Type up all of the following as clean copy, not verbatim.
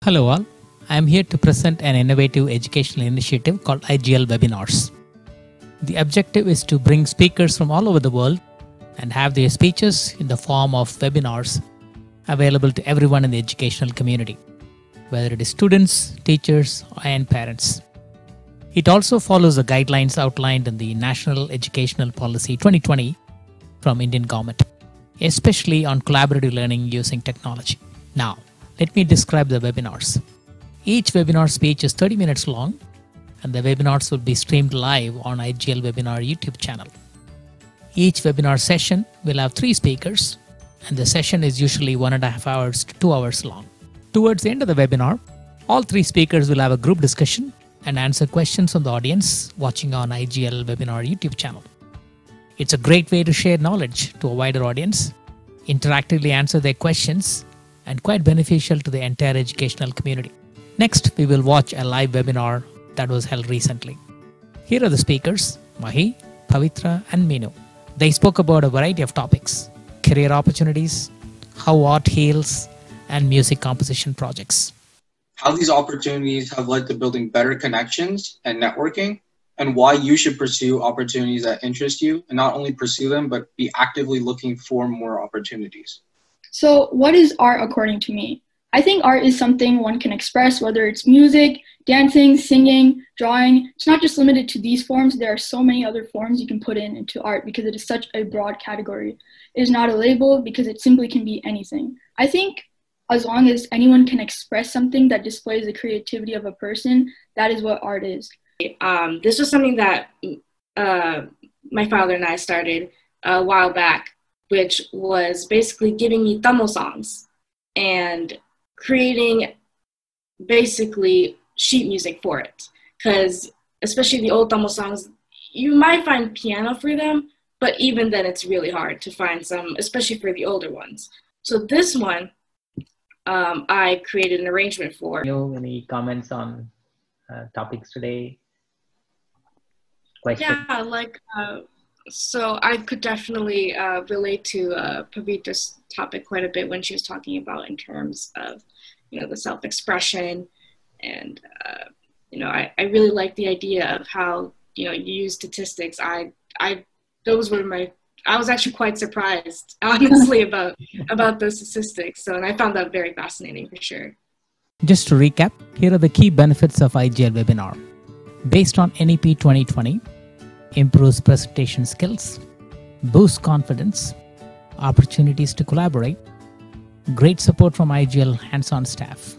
Hello all, I am here to present an innovative educational initiative called IGL Webinars. The objective is to bring speakers from all over the world and have their speeches in the form of webinars available to everyone in the educational community, whether it is students, teachers, and parents. It also follows the guidelines outlined in the National Educational Policy 2020 from Indian government, especially on collaborative learning using technology. Now, let me describe the webinars. Each webinar speech is 30 minutes long, and the webinars will be streamed live on IGL Webinar YouTube channel. Each webinar session will have 3 speakers, and the session is usually 1.5 hours to 2 hours long. Towards the end of the webinar, all 3 speakers will have a group discussion and answer questions from the audience watching on IGL Webinar YouTube channel. It's a great way to share knowledge to a wider audience, interactively answer their questions, and quite beneficial to the entire educational community. Next, we will watch a live webinar that was held recently. Here are the speakers, Mahi, Pavitra, and Meenu. They spoke about a variety of topics: career opportunities, how art heals, and music composition projects. How these opportunities have led to building better connections and networking, and why you should pursue opportunities that interest you, and not only pursue them, but be actively looking for more opportunities. So what is art according to me? I think art is something one can express, whether it's music, dancing, singing, drawing. It's not just limited to these forms. There are so many other forms you can put into art because it is such a broad category. It is not a label because it simply can be anything. I think as long as anyone can express something that displays the creativity of a person, that is what art is. This was something that my father and I started a while back, which was basically giving me Tamil songs and creating basically sheet music for it. Because especially the old Tamil songs, you might find piano for them, but even then it's really hard to find some, especially for the older ones. So this one, I created an arrangement for. Any comments on topics today? Questions? Yeah, so I could definitely relate to Pavitra's topic quite a bit when she was talking about in terms of, the self-expression. And, I really like the idea of how, you use statistics. I was actually quite surprised, honestly, about those statistics. So, and I found that very fascinating for sure. Just to recap, here are the key benefits of IGL Webinar. Based on NEP 2020, improves presentation skills, boosts confidence, opportunities to collaborate, great support from IGL HandsOn Staff.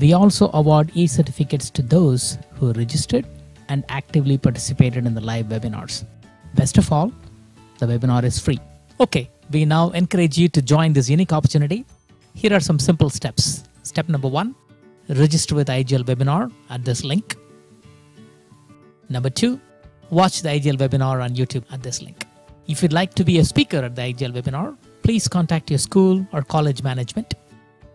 We also award e-certificates to those who registered and actively participated in the live webinars. Best of all, the webinar is free. Okay, we now encourage you to join this unique opportunity. Here are some simple steps. Step number 1, register with IGL Webinar at this link. Number 2, watch the IGL webinar on YouTube at this link. If you'd like to be a speaker at the IGL webinar, please contact your school or college management,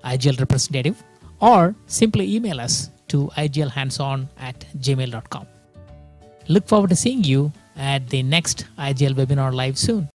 IGL representative, or simply email us to iglhandson@gmail.com. Look forward to seeing you at the next IGL webinar live soon.